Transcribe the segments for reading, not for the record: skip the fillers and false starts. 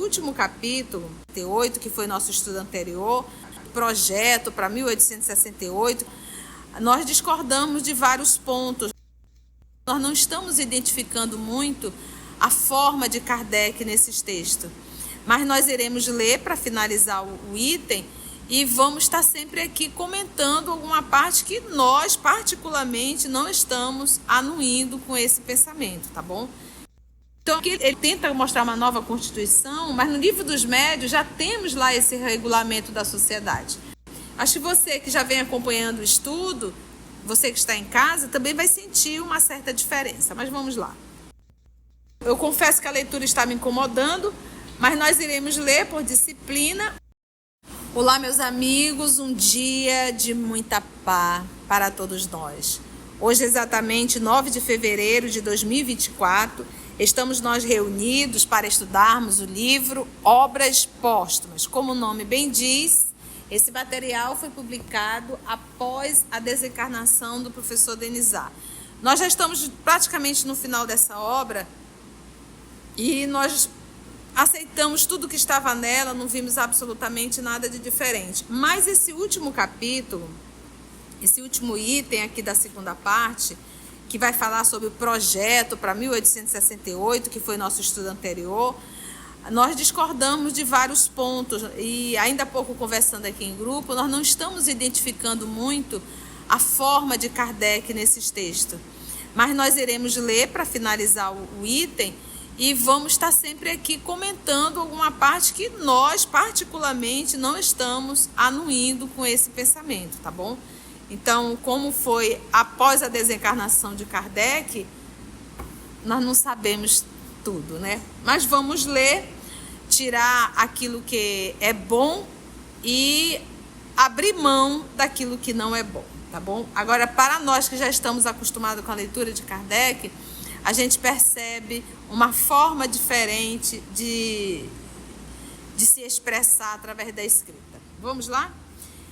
último capítulo, 8, que foi nosso estudo anterior, projeto para 1868, nós discordamos de vários pontos. Nós não estamos identificando muito a forma de Kardec nesses textos, mas nós iremos ler para finalizar o item e vamos estar sempre aqui comentando alguma parte que nós, particularmente, não estamos anuindo com esse pensamento, tá bom? Então, aqui ele tenta mostrar uma nova Constituição, mas no Livro dos Médios já temos lá esse regulamento da sociedade. Acho que você que já vem acompanhando o estudo, você que está em casa, também vai sentir uma certa diferença, mas vamos lá. Eu confesso que a leitura está me incomodando, mas nós iremos ler por disciplina. Olá, meus amigos, um dia de muita paz para todos nós. Hoje, exatamente 9 de fevereiro de 2024, estamos nós reunidos para estudarmos o livro Obras Póstumas. Como o nome bem diz, esse material foi publicado após a desencarnação do professor Denizar. Nós já estamos praticamente no final dessa obra e nós aceitamos tudo que estava nela, não vimos absolutamente nada de diferente. Mas esse último capítulo, esse último item aqui da segunda parte, que vai falar sobre o projeto para 1868, que foi nosso estudo anterior, nós discordamos de vários pontos e ainda há pouco conversando aqui em grupo, nós não estamos identificando muito a forma de Kardec nesses textos. Mas nós iremos ler para finalizar o item e vamos estar sempre aqui comentando alguma parte que nós, particularmente, não estamos anuindo com esse pensamento, tá bom? Então, como foi após a desencarnação de Kardec, nós não sabemos tudo, né? Mas vamos ler, tirar aquilo que é bom e abrir mão daquilo que não é bom, tá bom? Agora, para nós que já estamos acostumados com a leitura de Kardec, a gente percebe uma forma diferente de se expressar através da escrita. Vamos lá?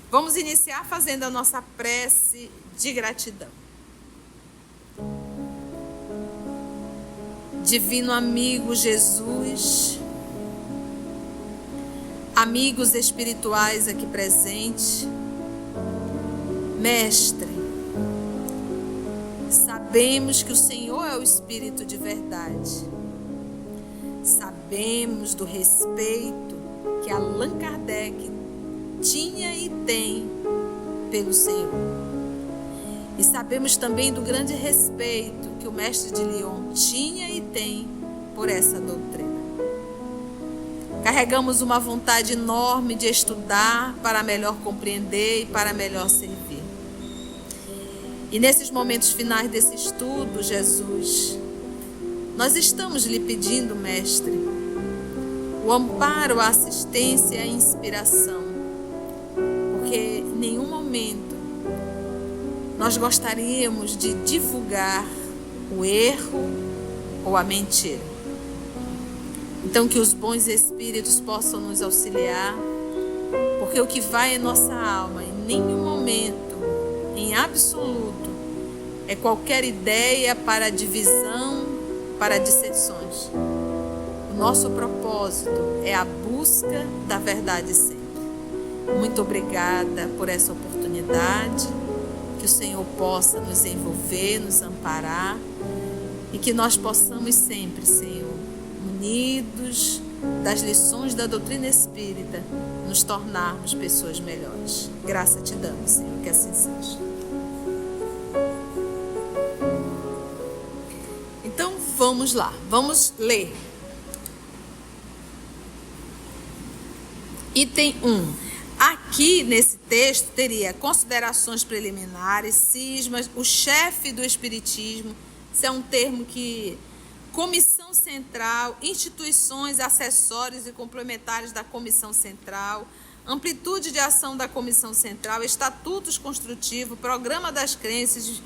Vamos iniciar fazendo a nossa prece de gratidão. Divino amigo Jesus, amigos espirituais aqui presentes, Mestre, sabemos que o Senhor é o Espírito de verdade. Sabemos do respeito que Allan Kardec tinha e tem pelo Senhor. E sabemos também do grande respeito que o Mestre de Lyon tinha e tem por essa doutrina. Carregamos uma vontade enorme de estudar para melhor compreender e para melhor servir. E nesses momentos finais desse estudo, Jesus, nós estamos lhe pedindo, Mestre, o amparo, a assistência e a inspiração, porque em nenhum momento nós gostaríamos de divulgar o erro ou a mentira. Então, que os bons espíritos possam nos auxiliar, porque o que vai em nossa alma, em nenhum momento, em absoluto, é qualquer ideia para divisão, para dissensões. O nosso propósito é a busca da verdade sempre. Muito obrigada por essa oportunidade, que o Senhor possa nos envolver, nos amparar e que nós possamos sempre, Senhor, unidos das lições da doutrina espírita, nos tornarmos pessoas melhores. Graça te damos, Senhor, que assim seja. Então, vamos lá, vamos ler. Item 1. Aqui, nesse texto, teria considerações preliminares, cismas, o chefe do Espiritismo. Isso é um termo que... Comissão Central, instituições acessórias e complementares da Comissão Central, amplitude de ação da Comissão Central, estatutos construtivos, programa das crenças,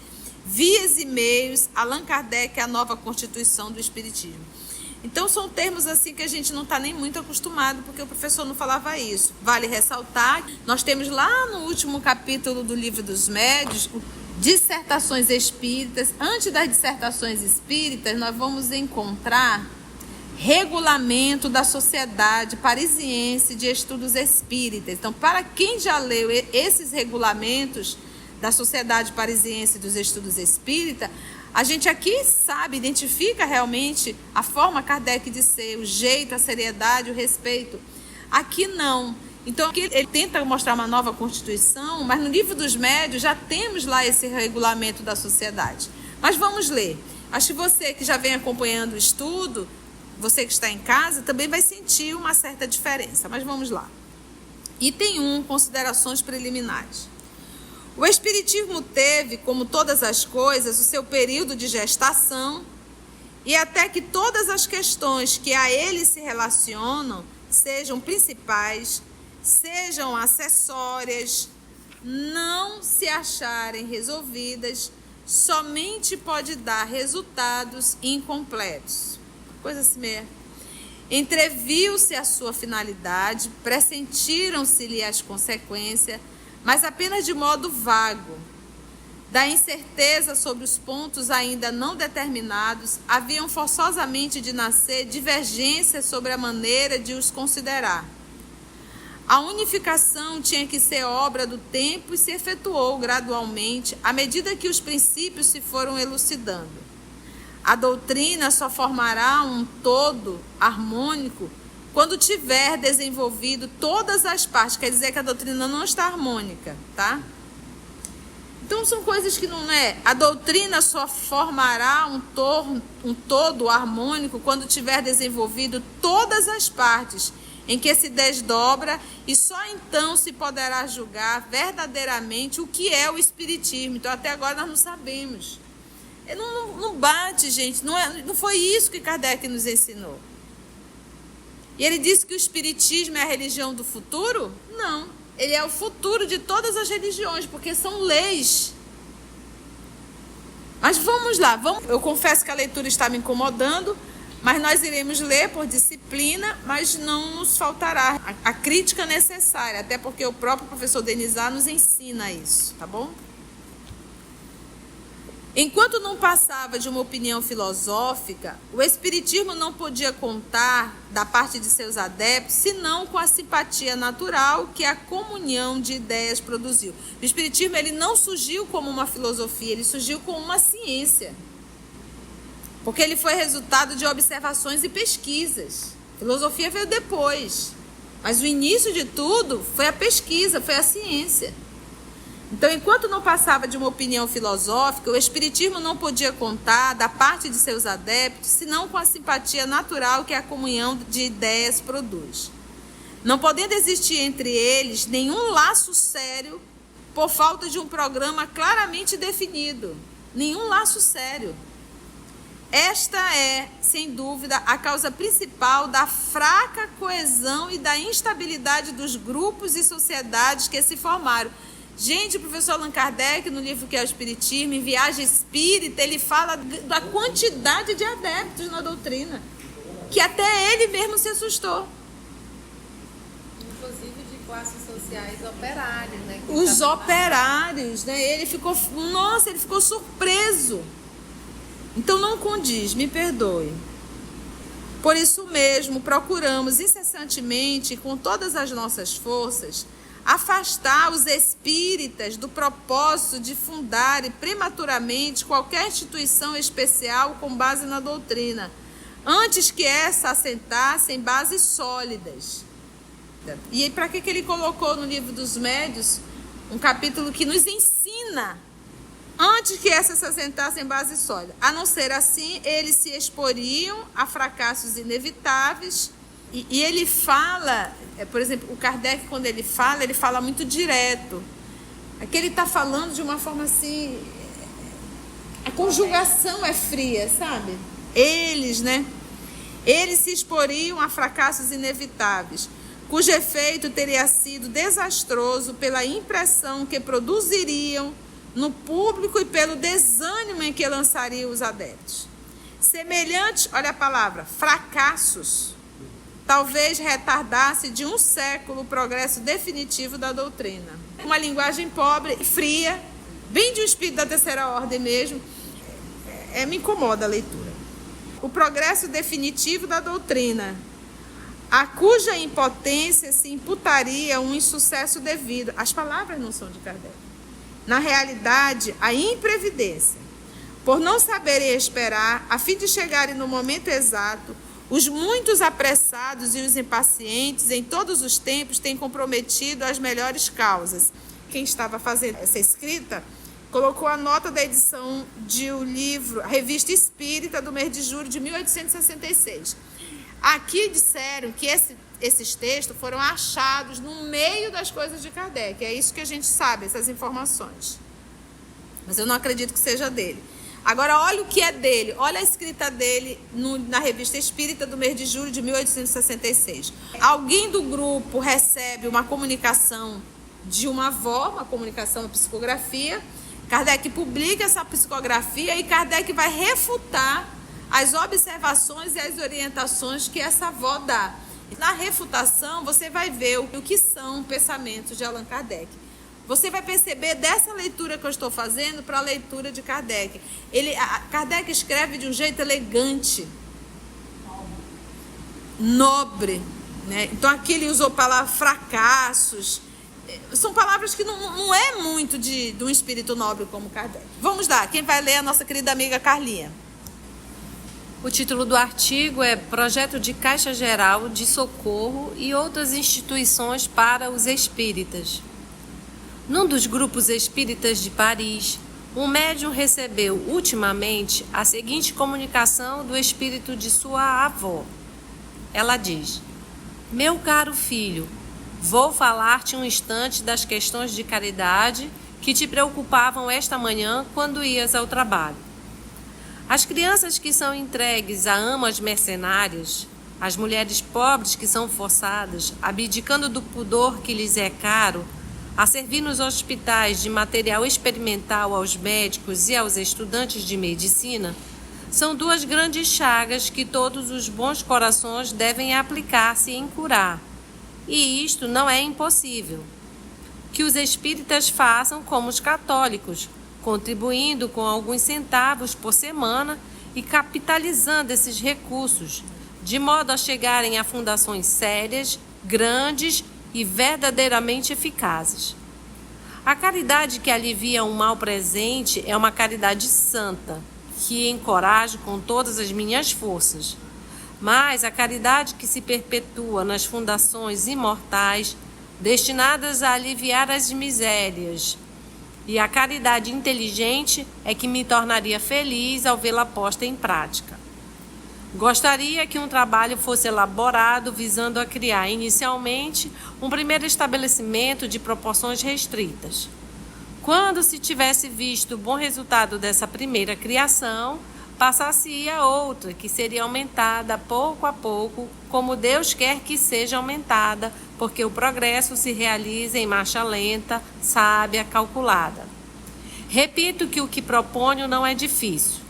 vias e meios, Allan Kardec, a nova Constituição do Espiritismo. Então, são termos assim que a gente não está nem muito acostumado, porque o professor não falava isso. Vale ressaltar, nós temos lá no último capítulo do Livro dos Médios, dissertações espíritas. Antes das dissertações espíritas, nós vamos encontrar Regulamento da Sociedade Parisiense de Estudos Espíritas. Então, para quem já leu esses regulamentos da Sociedade Parisiense dos Estudos Espíritas, a gente aqui sabe, identifica realmente a forma Kardec de ser, o jeito, a seriedade, o respeito. Aqui não. Então, aqui ele tenta mostrar uma nova Constituição, mas no Livro dos Médiuns já temos lá esse regulamento da sociedade. Mas vamos ler. Acho que você que já vem acompanhando o estudo, você que está em casa, também vai sentir uma certa diferença. Mas vamos lá. Item 1, considerações preliminares. O Espiritismo teve, como todas as coisas, o seu período de gestação, e até que todas as questões que a ele se relacionam, sejam principais, sejam acessórias, não se acharem resolvidas, somente pode dar resultados incompletos. Coisa assim mesmo. Entreviu-se a sua finalidade, pressentiram-se-lhe as consequências, mas apenas de modo vago. Da incerteza sobre os pontos ainda não determinados, haviam forçosamente de nascer divergências sobre a maneira de os considerar. A unificação tinha que ser obra do tempo e se efetuou gradualmente à medida que os princípios se foram elucidando. A doutrina só formará um todo harmônico quando tiver desenvolvido todas as partes. Quer dizer que a doutrina não está harmônica, tá? Então são coisas que não é. A doutrina só formará um todo harmônico quando tiver desenvolvido todas as partes em que se desdobra, e só então se poderá julgar verdadeiramente o que é o Espiritismo. Então até agora nós não sabemos. Não bate, gente. Não foi isso que Kardec nos ensinou. E ele disse que o Espiritismo é a religião do futuro? Não. Ele é o futuro de todas as religiões, porque são leis. Mas vamos lá. Eu confesso que a leitura está me incomodando, mas nós iremos ler por disciplina, mas não nos faltará a crítica necessária, até porque o próprio professor Denizar nos ensina isso, tá bom? Enquanto não passava de uma opinião filosófica, o Espiritismo não podia contar, da parte de seus adeptos, senão com a simpatia natural que a comunhão de ideias produziu. O Espiritismo ele não surgiu como uma filosofia, ele surgiu como uma ciência. Porque ele foi resultado de observações e pesquisas. A filosofia veio depois. Mas o início de tudo foi a pesquisa, foi a ciência. Então, enquanto não passava de uma opinião filosófica, o Espiritismo não podia contar, da parte de seus adeptos, senão com a simpatia natural que a comunhão de ideias produz. Não podendo existir entre eles nenhum laço sério por falta de um programa claramente definido. Nenhum laço sério. Esta é, sem dúvida, a causa principal da fraca coesão e da instabilidade dos grupos e sociedades que se formaram. Gente, o professor Allan Kardec, no livro que é o Espiritismo, em Viagem Espírita, ele fala da quantidade de adeptos na doutrina, que até ele mesmo se assustou. Inclusive de classes sociais operárias, né? Os operários, né? Ele ficou surpreso. Então não condiz, me perdoe. Por isso mesmo, procuramos incessantemente, com todas as nossas forças, afastar os espíritas do propósito de fundarem prematuramente qualquer instituição especial com base na doutrina, antes que essa assentasse em bases sólidas. E aí, para que ele colocou no Livro dos Médiuns um capítulo que nos ensina, antes que essa se assentasse em bases sólidas? A não ser assim, eles se exporiam a fracassos inevitáveis. E ele fala, por exemplo, o Kardec, quando ele fala muito direto. Aqui ele está falando de uma forma assim, a conjugação é fria, sabe? Eles, né? Eles se exporiam a fracassos inevitáveis, cujo efeito teria sido desastroso pela impressão que produziriam no público e pelo desânimo em que lançariam os adeptos. Semelhantes, olha a palavra, fracassos, talvez retardasse de um século o progresso definitivo da doutrina. Uma linguagem pobre e fria, bem de um espírito da terceira ordem mesmo, me incomoda a leitura. o progresso definitivo da doutrina, a cuja impotência se imputaria um insucesso devido. As palavras não são de Kardec. Na realidade, a imprevidência. Por não saberem esperar, a fim de chegarem no momento exato, os muitos apressados e os impacientes, em todos os tempos, têm comprometido as melhores causas. Quem estava fazendo essa escrita colocou a nota da edição de o livro, a Revista Espírita, do mês de julho de 1866. Aqui disseram que esses textos foram achados no meio das coisas de Kardec. É isso que a gente sabe, essas informações. Mas eu não acredito que seja dele. Agora, olha o que é dele. Olha a escrita dele na Revista Espírita do mês de julho de 1866. Alguém do grupo recebe uma comunicação de uma avó, uma comunicação, uma psicografia. Kardec publica essa psicografia e Kardec vai refutar as observações e as orientações que essa avó dá. Na refutação, você vai ver o que são pensamentos de Allan Kardec. Você vai perceber dessa leitura que eu estou fazendo para a leitura de Kardec. Kardec escreve de um jeito elegante, nobre, né? Então aqui ele usou palavras fracassos. São palavras que não é muito de um espírito nobre como Kardec. Vamos lá, quem vai ler é a nossa querida amiga Carlinha. O título do artigo é Projeto de Caixa Geral de Socorro e outras instituições para os espíritas. Num dos grupos espíritas de Paris, um médium recebeu ultimamente a seguinte comunicação do espírito de sua avó. Ela diz: Meu caro filho, vou falar-te um instante das questões de caridade que te preocupavam esta manhã quando ias ao trabalho. As crianças que são entregues a amas mercenárias, as mulheres pobres que são forçadas, abdicando do pudor que lhes é caro, a servir nos hospitais de material experimental aos médicos e aos estudantes de medicina, são duas grandes chagas que todos os bons corações devem aplicar-se em curar. E isto não é impossível. Que os espíritas façam como os católicos, contribuindo com alguns centavos por semana e capitalizando esses recursos, de modo a chegarem a fundações sérias, grandes e verdadeiramente eficazes. A caridade que alivia um mal presente é uma caridade santa, que encorajo com todas as minhas forças. Mas a caridade que se perpetua nas fundações imortais, destinadas a aliviar as misérias, e a caridade inteligente é que me tornaria feliz ao vê-la posta em prática. Gostaria que um trabalho fosse elaborado visando a criar inicialmente um primeiro estabelecimento de proporções restritas. Quando se tivesse visto o bom resultado dessa primeira criação, passasse-ia a outra, que seria aumentada pouco a pouco, como Deus quer que seja aumentada, porque o progresso se realiza em marcha lenta, sábia, calculada. Repito que o que proponho não é difícil.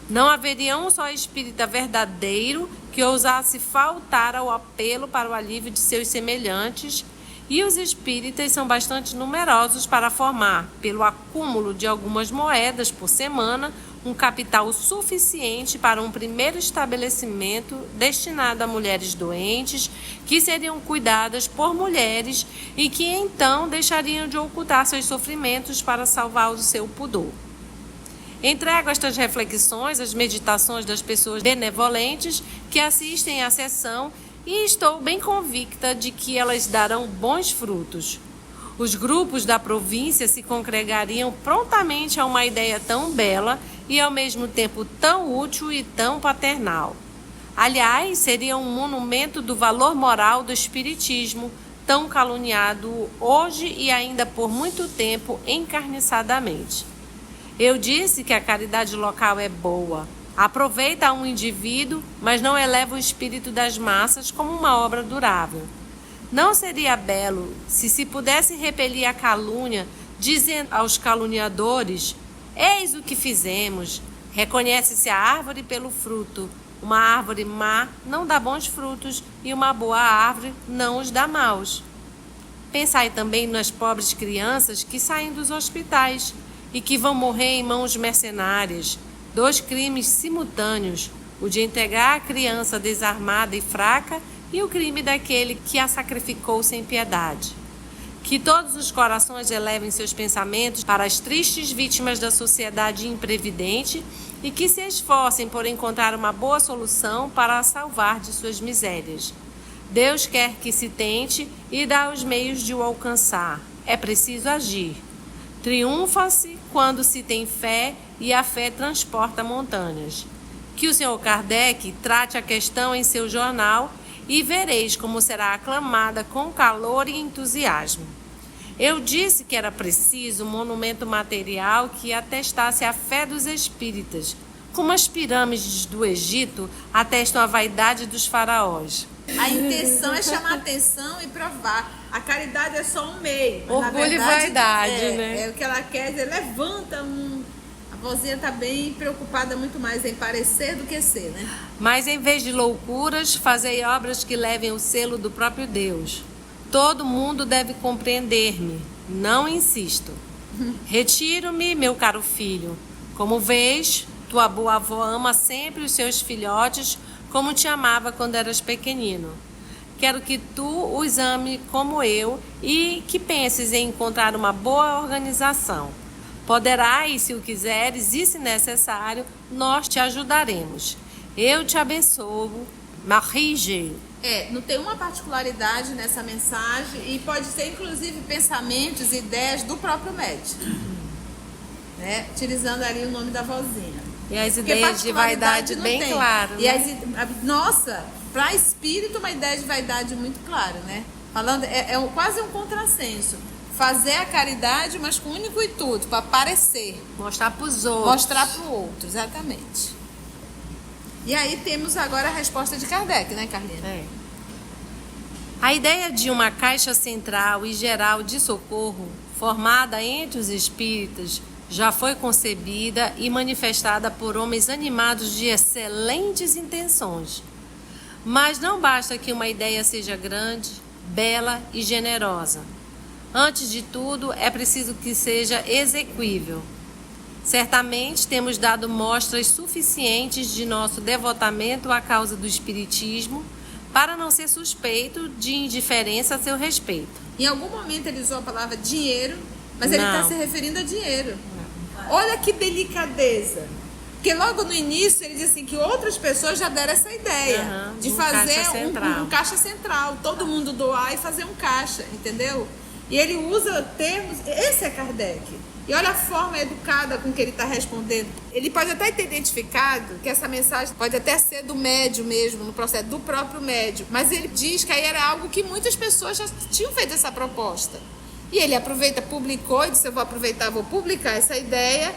Não haveria um só espírita verdadeiro que ousasse faltar ao apelo para o alívio de seus semelhantes, e os espíritas são bastante numerosos para formar, pelo acúmulo de algumas moedas por semana, um capital suficiente para um primeiro estabelecimento destinado a mulheres doentes, que seriam cuidadas por mulheres e que então deixariam de ocultar seus sofrimentos para salvar o seu pudor. Entrego estas reflexões às meditações das pessoas benevolentes que assistem à sessão e estou bem convicta de que elas darão bons frutos. Os grupos da província se congregariam prontamente a uma ideia tão bela e ao mesmo tempo tão útil e tão paternal. Aliás, seria um monumento do valor moral do espiritismo, tão caluniado hoje e ainda por muito tempo encarniçadamente. Eu disse que a caridade local é boa, aproveita a um indivíduo, mas não eleva o espírito das massas como uma obra durável. Não seria belo se pudesse repelir a calúnia, dizendo aos caluniadores: eis o que fizemos, reconhece-se a árvore pelo fruto. Uma árvore má não dá bons frutos e uma boa árvore não os dá maus. Pensai também nas pobres crianças que saem dos hospitais e que vão morrer em mãos mercenárias. 2 crimes simultâneos, o de entregar a criança desarmada e fraca e o crime daquele que a sacrificou sem piedade. Que todos os corações elevem seus pensamentos para as tristes vítimas da sociedade imprevidente e que se esforcem por encontrar uma boa solução para a salvar de suas misérias. Deus quer que se tente e dá os meios de o alcançar. É preciso agir. Triunfa-se quando se tem fé e a fé transporta montanhas. Que o Sr. Kardec trate a questão em seu jornal e vereis como será aclamada com calor e entusiasmo. Eu disse que era preciso um monumento material que atestasse a fé dos espíritas, como as pirâmides do Egito atestam a vaidade dos faraós. A intenção é chamar atenção e provar. A caridade é só um meio. Mas, orgulho na verdade, e vaidade, né? É o que ela quer dizer, levanta um... A vozinha está bem preocupada muito mais em parecer do que ser, né? Mas em vez de loucuras, fazei obras que levem o selo do próprio Deus. Todo mundo deve compreender-me. Não insisto. Retiro-me, meu caro filho. Como vês, tua boa avó ama sempre os seus filhotes como te amava quando eras pequenino. Quero que tu os ame como eu e que penses em encontrar uma boa organização. Poderás, se o quiseres e se necessário, nós te ajudaremos. Eu te abençoo. Marie. Não tem uma particularidade nessa mensagem e pode ser inclusive pensamentos e ideias do próprio médico, né? Utilizando ali o nome da vozinha. E as ideias de vaidade bem claras. Né? Nossa, para espírito uma ideia de vaidade muito clara, né? Falando, quase um contrassenso. Fazer a caridade, mas com o único intuito, para aparecer. Mostrar para os outros. Mostrar para o outro, exatamente. E aí temos agora a resposta de Kardec, né, Carlinhos? A ideia de uma caixa central e geral de socorro, formada entre os espíritas, já foi concebida e manifestada por homens animados de excelentes intenções. Mas não basta que uma ideia seja grande, bela e generosa. Antes de tudo, é preciso que seja exequível. Certamente temos dado mostras suficientes de nosso devotamento à causa do espiritismo para não ser suspeito de indiferença a seu respeito. Em algum momento ele usou a palavra dinheiro, mas ele está se referindo a dinheiro. Olha que delicadeza. Porque logo no início ele diz assim que outras pessoas já deram essa ideia de fazer um caixa central. Todo mundo doar e fazer um caixa, entendeu? E ele usa termos... Esse é Kardec. E olha a forma educada com que ele está respondendo. Ele pode até ter identificado que essa mensagem pode até ser do médium mesmo, no processo do próprio médium. Mas ele diz que aí era algo que muitas pessoas já tinham feito essa proposta. E ele aproveita, publicou e disse, eu vou aproveitar, vou publicar essa ideia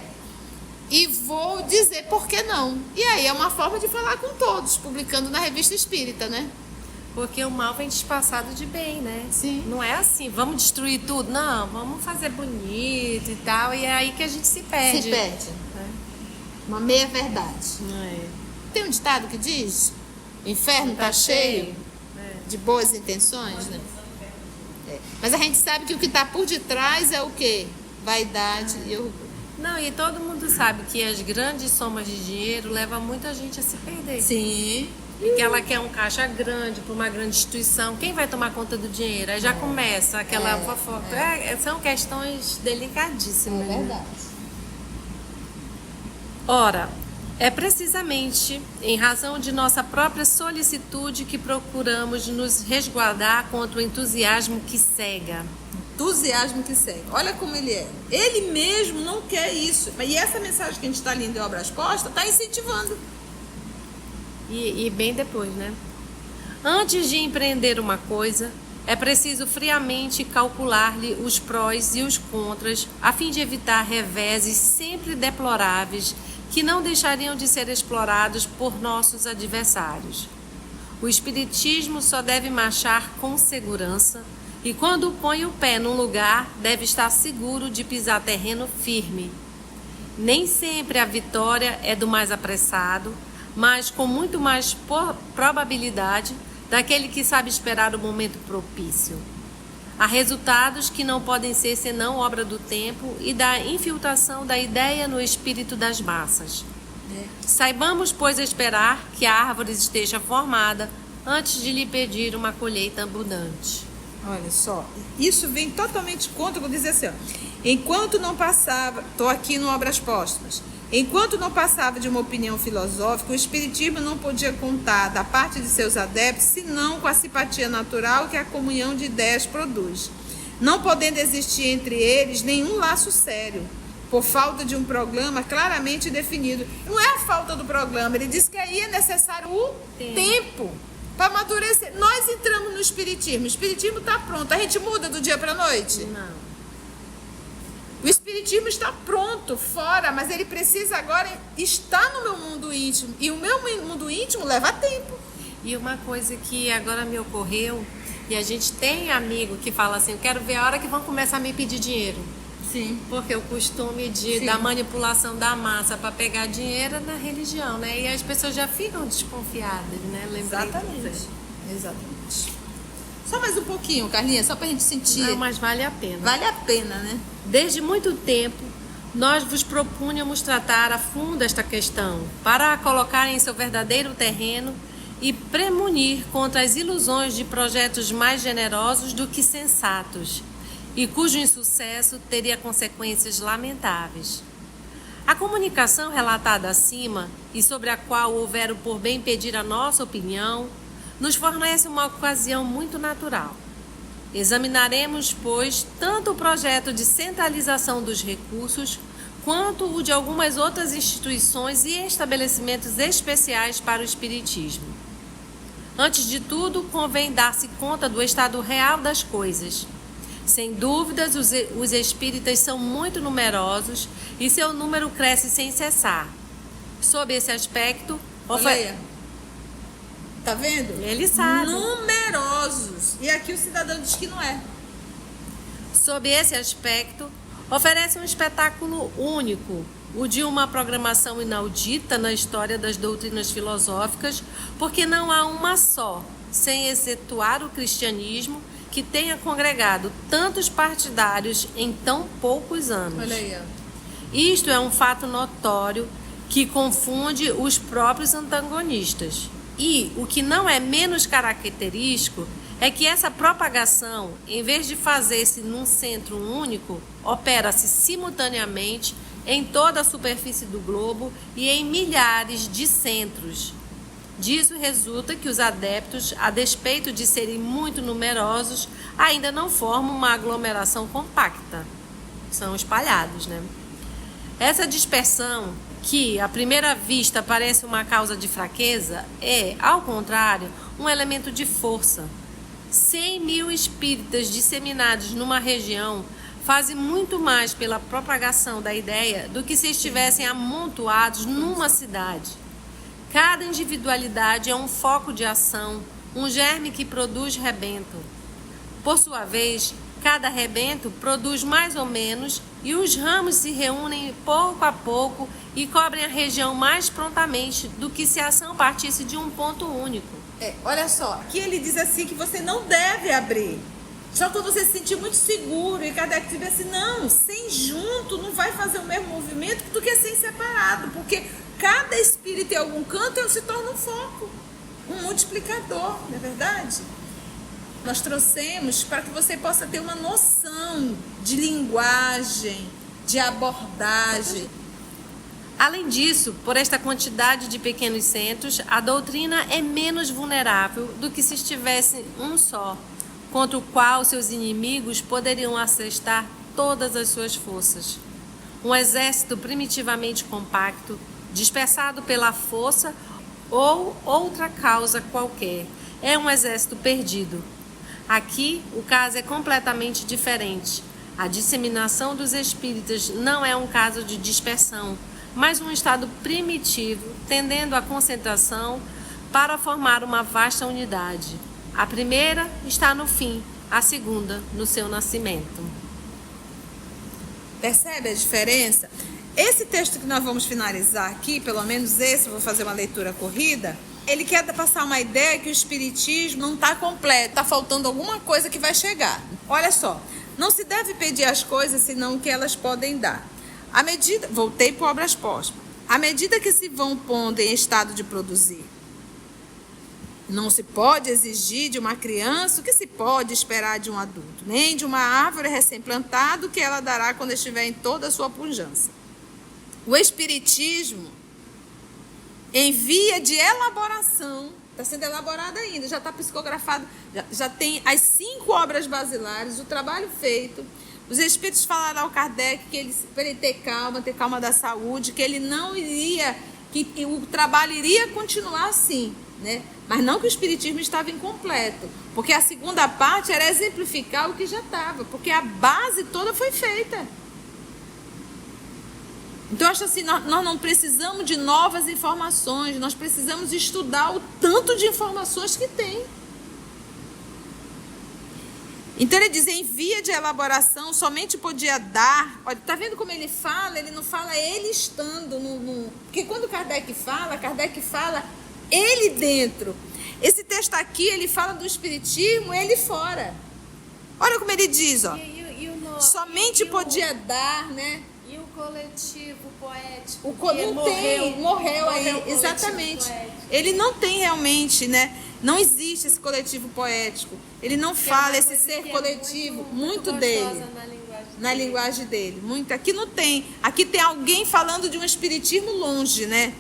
e vou dizer por que não. E aí é uma forma de falar com todos, publicando na Revista Espírita, né? Porque o mal vem disfarçado de bem, né? Sim. Não é assim, vamos destruir tudo. Não, vamos fazer bonito e tal. E é aí que a gente se perde. Se perde. Uma meia-verdade. É. Tem um ditado que diz, o inferno tá cheio de boas intenções, né? Mas a gente sabe que o que está por detrás é o quê? Vaidade e orgulho. Não, e todo mundo sabe que as grandes somas de dinheiro levam muita gente a se perder. Sim. E que ela quer um caixa grande para uma grande instituição. Quem vai tomar conta do dinheiro? Aí já começa aquela fofoca. São questões delicadíssimas. É verdade. Ora, é precisamente em razão de nossa própria solicitude que procuramos nos resguardar contra o entusiasmo que cega. Entusiasmo que cega. Olha como ele é. Ele mesmo não quer isso. E essa mensagem que a gente está lendo em Obras Postas está incentivando. E bem depois, né? Antes de empreender uma coisa, é preciso friamente calcular-lhe os prós e os contras, a fim de evitar reveses sempre deploráveis que não deixariam de ser explorados por nossos adversários. O espiritismo só deve marchar com segurança e quando põe o pé num lugar, deve estar seguro de pisar terreno firme. Nem sempre a vitória é do mais apressado, mas com muito mais probabilidade daquele que sabe esperar o momento propício. Há resultados que não podem ser senão obra do tempo e da infiltração da ideia no espírito das massas. Saibamos, pois, esperar que a árvore esteja formada antes de lhe pedir uma colheita abundante. Olha só, isso vem totalmente contra, vou dizer assim, ó, enquanto não passava, estou aqui no Obras Póstumas, enquanto não passava de uma opinião filosófica, o Espiritismo não podia contar da parte de seus adeptos, senão com a simpatia natural que a comunhão de ideias produz, não podendo existir entre eles nenhum laço sério, por falta de um programa claramente definido. Não é a falta do programa, ele diz que aí é necessário o tempo para amadurecer. Nós entramos no Espiritismo, o Espiritismo está pronto, a gente muda do dia para a noite? Não. O Espiritismo está pronto, fora, mas ele precisa agora estar no meu mundo íntimo, e o meu mundo íntimo leva tempo. E uma coisa que agora me ocorreu, e a gente tem amigo que fala assim, eu quero ver a hora que vão começar a me pedir dinheiro. Sim. Porque o costume da manipulação da massa para pegar dinheiro é na religião, né? E as pessoas já ficam desconfiadas, né? Exatamente. Só mais um pouquinho, Carlinha, só para a gente sentir. Não, mas vale a pena. Vale a pena, né? Desde muito tempo, nós vos propunhamos tratar a fundo esta questão, para a colocar em seu verdadeiro terreno e premunir contra as ilusões de projetos mais generosos do que sensatos, e cujo insucesso teria consequências lamentáveis. A comunicação relatada acima, e sobre a qual houver por bem pedir a nossa opinião, nos fornece uma ocasião muito natural. Examinaremos, pois, tanto o projeto de centralização dos recursos, quanto o de algumas outras instituições e estabelecimentos especiais para o espiritismo. Antes de tudo, convém dar-se conta do estado real das coisas. Sem dúvidas, os espíritas são muito numerosos e seu número cresce sem cessar. Sob esse aspecto... Olha aí. Tá vendo? Ele sabe. Numerosos. E aqui o cidadão diz que não é. Sob esse aspecto, oferece um espetáculo único, o de uma programação inaudita na história das doutrinas filosóficas, porque não há uma só, sem excetuar o cristianismo, que tenha congregado tantos partidários em tão poucos anos. Olha aí, ó. Isto é um fato notório que confunde os próprios antagonistas. E o que não é menos característico é que essa propagação, em vez de fazer-se num centro único, opera-se simultaneamente em toda a superfície do globo e em milhares de centros. Disso resulta que os adeptos, a despeito de serem muito numerosos, ainda não formam uma aglomeração compacta. São espalhados, né? Essa dispersão, que à primeira vista parece uma causa de fraqueza, é, ao contrário, um elemento de força. 100.000 espíritas disseminados numa região fazem muito mais pela propagação da ideia do que se estivessem amontoados numa cidade. Cada individualidade é um foco de ação, um germe que produz rebento. Por sua vez, cada rebento produz mais ou menos e os ramos se reúnem pouco a pouco e cobrem a região mais prontamente do que se a ação partisse de um ponto único. Olha só, aqui ele diz assim que você não deve abrir. Só quando você se sentir muito seguro e cada que tiver assim, não, sem junto não vai fazer o mesmo movimento do que sem separado, porque cada espírito em algum canto se torna um foco, um multiplicador, não é verdade? Nós trouxemos para que você possa ter uma noção de linguagem, de abordagem. Além disso, por esta quantidade de pequenos centros, a doutrina é menos vulnerável do que se estivesse um só, contra o qual seus inimigos poderiam assestar todas as suas forças. Um exército primitivamente compacto, dispersado pela força ou outra causa qualquer, é um exército perdido. Aqui, o caso é completamente diferente. A disseminação dos espíritas não é um caso de dispersão, mas um estado primitivo, tendendo à concentração para formar uma vasta unidade. A primeira está no fim, a segunda no seu nascimento. Percebe a diferença? Esse texto que nós vamos finalizar aqui, pelo menos esse, eu vou fazer uma leitura corrida, ele quer passar uma ideia que o espiritismo não está completo, está faltando alguma coisa que vai chegar. Olha só, não se deve pedir as coisas senão o que elas podem dar. À medida, voltei para Obras Póstumas. à medida que se vão pondo em estado de produzir. Não se pode exigir de uma criança o que se pode esperar de um adulto, nem de uma árvore recém-plantada que ela dará quando estiver em toda a sua pujança. O Espiritismo, em via de elaboração, está sendo elaborado ainda, já está psicografado, já tem as 5 obras basilares, o trabalho feito. Os Espíritos falaram ao Kardec que ele, para ele ter calma da saúde, que ele não iria, que o trabalho iria continuar assim, né? Mas não que o Espiritismo estava incompleto, porque a segunda parte era exemplificar o que já estava, porque a base toda foi feita. Então, eu acho assim, nós não precisamos de novas informações, nós precisamos estudar o tanto de informações que tem. Então, ele diz, em via de elaboração, somente podia dar... Olha, tá vendo como ele fala? Ele não fala ele estando no... Porque quando Kardec fala ele dentro. Esse texto aqui, ele fala do Espiritismo, ele fora. Olha como ele diz, ó. Somente podia dar, né? E o coletivo poético? Morreu aí, exatamente. Ele não tem realmente, né? Não existe esse coletivo poético. Ele não fala esse ser coletivo, muito dele. Na linguagem dele. Muito. Aqui não tem. Aqui tem alguém falando de um espiritismo longe, né?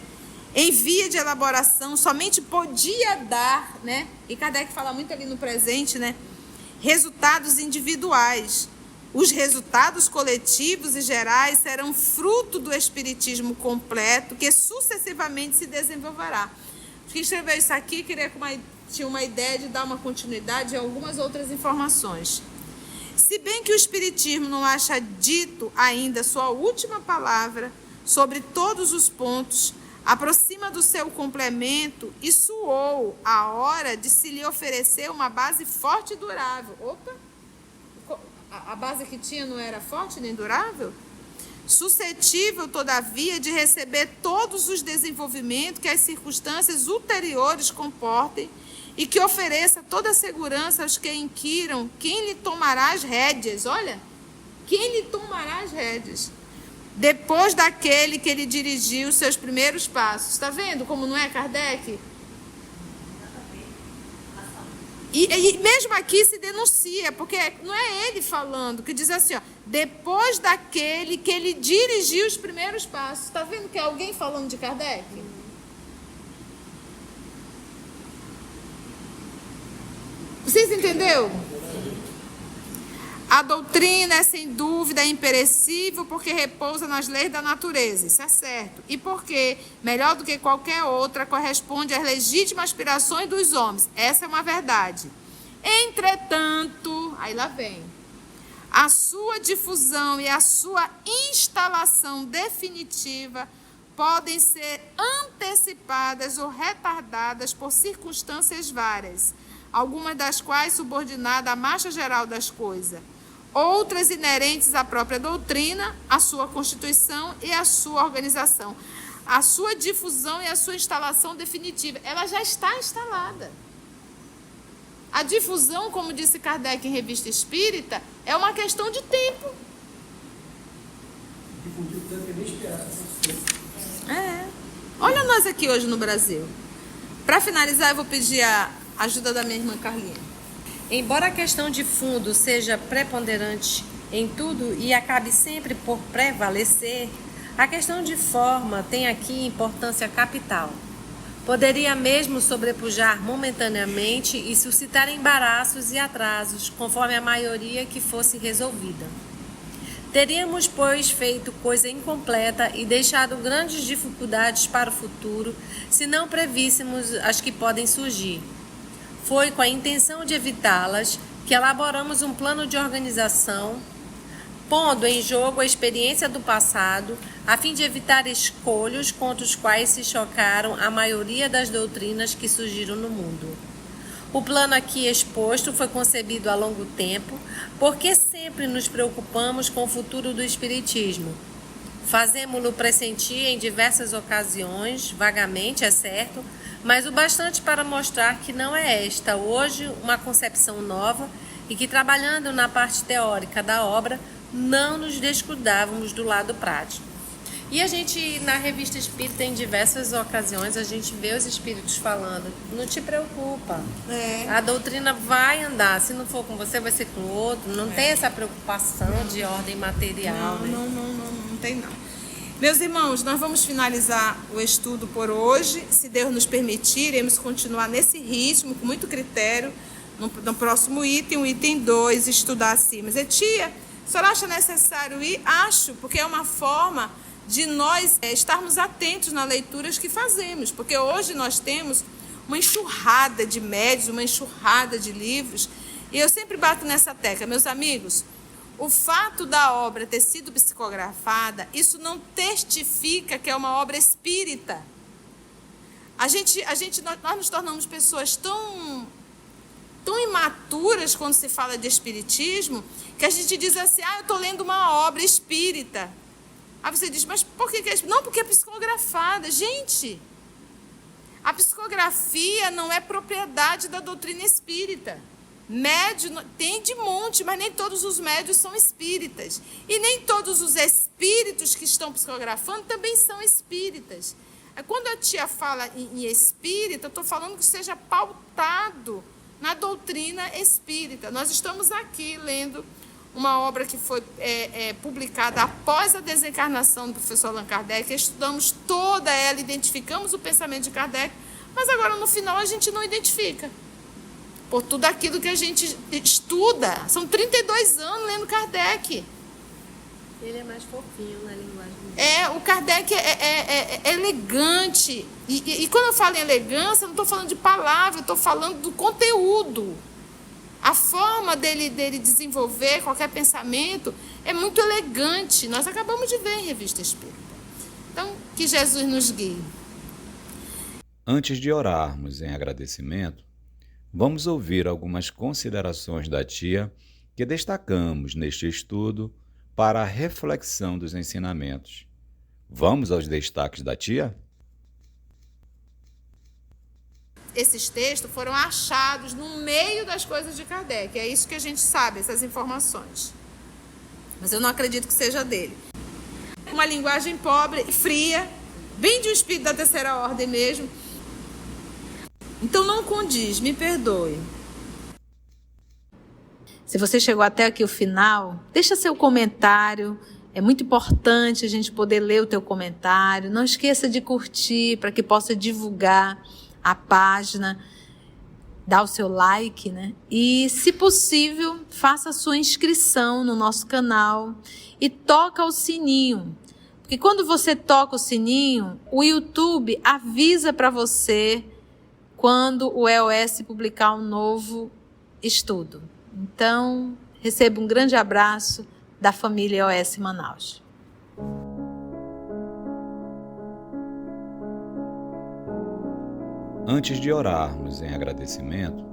Em via de elaboração, somente podia dar, né? E Kardec fala muito ali no presente, né? Resultados individuais. Os resultados coletivos e gerais serão fruto do espiritismo completo que sucessivamente se desenvolverá. Quem escreveu isso aqui tinha uma ideia de dar uma continuidade a algumas outras informações. Se bem que o espiritismo não acha dito ainda sua última palavra sobre todos os pontos, aproxima do seu complemento e soou a hora de se lhe oferecer uma base forte e durável. Opa! A base que tinha não era forte nem durável? Suscetível, todavia, de receber todos os desenvolvimentos que as circunstâncias ulteriores comportem e que ofereça toda a segurança aos que inquiram quem lhe tomará as rédeas. Olha, quem lhe tomará as rédeas? Depois daquele que lhe dirigiu os seus primeiros passos. Está vendo como não é Kardec? E mesmo aqui se denuncia, porque não é ele falando, que diz assim, ó, depois daquele que ele dirigiu os primeiros passos. Está vendo que é alguém falando de Kardec? Vocês entenderam? A doutrina é sem dúvida imperecível porque repousa nas leis da natureza, isso é certo. E porque, melhor do que qualquer outra, corresponde às legítimas aspirações dos homens. Essa é uma verdade. Entretanto, aí lá vem, a sua difusão e a sua instalação definitiva podem ser antecipadas ou retardadas por circunstâncias várias, algumas das quais subordinadas à marcha geral das coisas, outras inerentes à própria doutrina, à sua constituição e à sua organização. A sua difusão e a sua instalação definitiva, ela já está instalada. A difusão, como disse Kardec em Revista Espírita, é uma questão de tempo. Olha nós aqui hoje no Brasil. Para finalizar, eu vou pedir a ajuda da minha irmã Carlinha. Embora a questão de fundo seja preponderante em tudo e acabe sempre por prevalecer, a questão de forma tem aqui importância capital. Poderia mesmo sobrepujar momentaneamente e suscitar embaraços e atrasos, conforme a maioria que fosse resolvida. Teríamos, pois, feito coisa incompleta e deixado grandes dificuldades para o futuro, se não prevíssemos as que podem surgir. Foi com a intenção de evitá-las que elaboramos um plano de organização, pondo em jogo a experiência do passado, a fim de evitar escolhos contra os quais se chocaram a maioria das doutrinas que surgiram no mundo. O plano aqui exposto foi concebido a longo tempo, porque sempre nos preocupamos com o futuro do Espiritismo. Fazemo-lo pressentir em diversas ocasiões, vagamente, é certo, mas o bastante para mostrar que não é esta hoje uma concepção nova e que, trabalhando na parte teórica da obra, não nos descuidávamos do lado prático. E a gente, na Revista Espírita, em diversas ocasiões, a gente vê os espíritos falando, não te preocupa. A doutrina vai andar, se não for com você, vai ser com o outro. Não tem essa preocupação de ordem material. Não tem não. Meus irmãos, nós vamos finalizar o estudo por hoje. Se Deus nos permitir, iremos continuar nesse ritmo, com muito critério. No próximo item, o item 2, estudar assim. Mas, tia, a senhora acha necessário ir? Acho, porque é uma forma de nós estarmos atentos nas leituras que fazemos, porque hoje nós temos uma enxurrada de médios, uma enxurrada de livros, e eu sempre bato nessa tecla, meus amigos, o fato da obra ter sido psicografada, isso não testifica que é uma obra espírita. Nós nos tornamos pessoas tão imaturas quando se fala de espiritismo, que a gente diz assim, eu estou lendo uma obra espírita. Aí você diz, mas por que é espírita? Não, porque é psicografada. Gente, a psicografia não é propriedade da doutrina espírita. Médio tem de monte, mas nem todos os médios são espíritas. E nem todos os espíritos que estão psicografando também são espíritas. Quando a tia fala em espírita, eu estou falando que seja pautado na doutrina espírita. Nós estamos aqui lendo uma obra que foi publicada após a desencarnação do professor Allan Kardec. Estudamos toda ela, identificamos o pensamento de Kardec, mas agora no final a gente não identifica. Por tudo aquilo que a gente estuda. São 32 anos lendo Kardec. Ele é mais fofinho na linguagem dele. O Kardec é elegante. E quando eu falo em elegância, eu não estou falando de palavra, eu estou falando do conteúdo. A forma dele desenvolver qualquer pensamento é muito elegante. Nós acabamos de ver em Revista Espírita. Então, que Jesus nos guie. Antes de orarmos em agradecimento, vamos ouvir algumas considerações da tia que destacamos neste estudo para a reflexão dos ensinamentos. Vamos aos destaques da tia? Esses textos foram achados no meio das coisas de Kardec. É isso que a gente sabe, essas informações. Mas eu não acredito que seja dele. Uma linguagem pobre e fria, bem de um espírito da terceira ordem mesmo. Então não condiz, me perdoe. Se você chegou até aqui o final, deixa seu comentário. É muito importante a gente poder ler o teu comentário. Não esqueça de curtir para que possa divulgar a página, dá o seu like, né? E, se possível, faça a sua inscrição no nosso canal e toca o sininho. Porque quando você toca o sininho, o YouTube avisa para você quando o EOS publicar um novo estudo. Então, receba um grande abraço da família EOS Manaus. Antes de orarmos em agradecimento,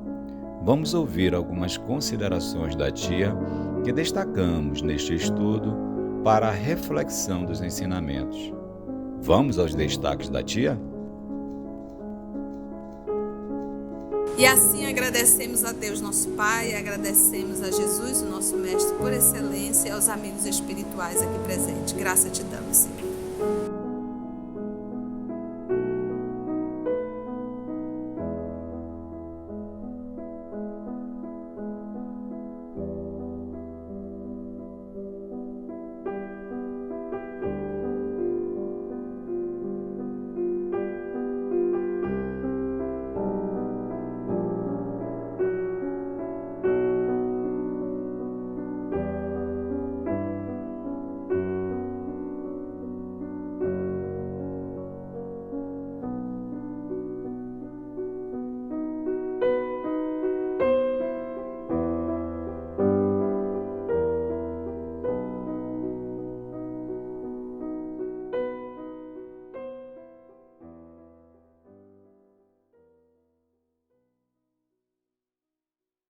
vamos ouvir algumas considerações da tia que destacamos neste estudo para a reflexão dos ensinamentos. Vamos aos destaques da tia? E assim agradecemos a Deus nosso Pai, agradecemos a Jesus, o nosso Mestre por excelência, e aos amigos espirituais aqui presentes. Graça te damos, Senhor.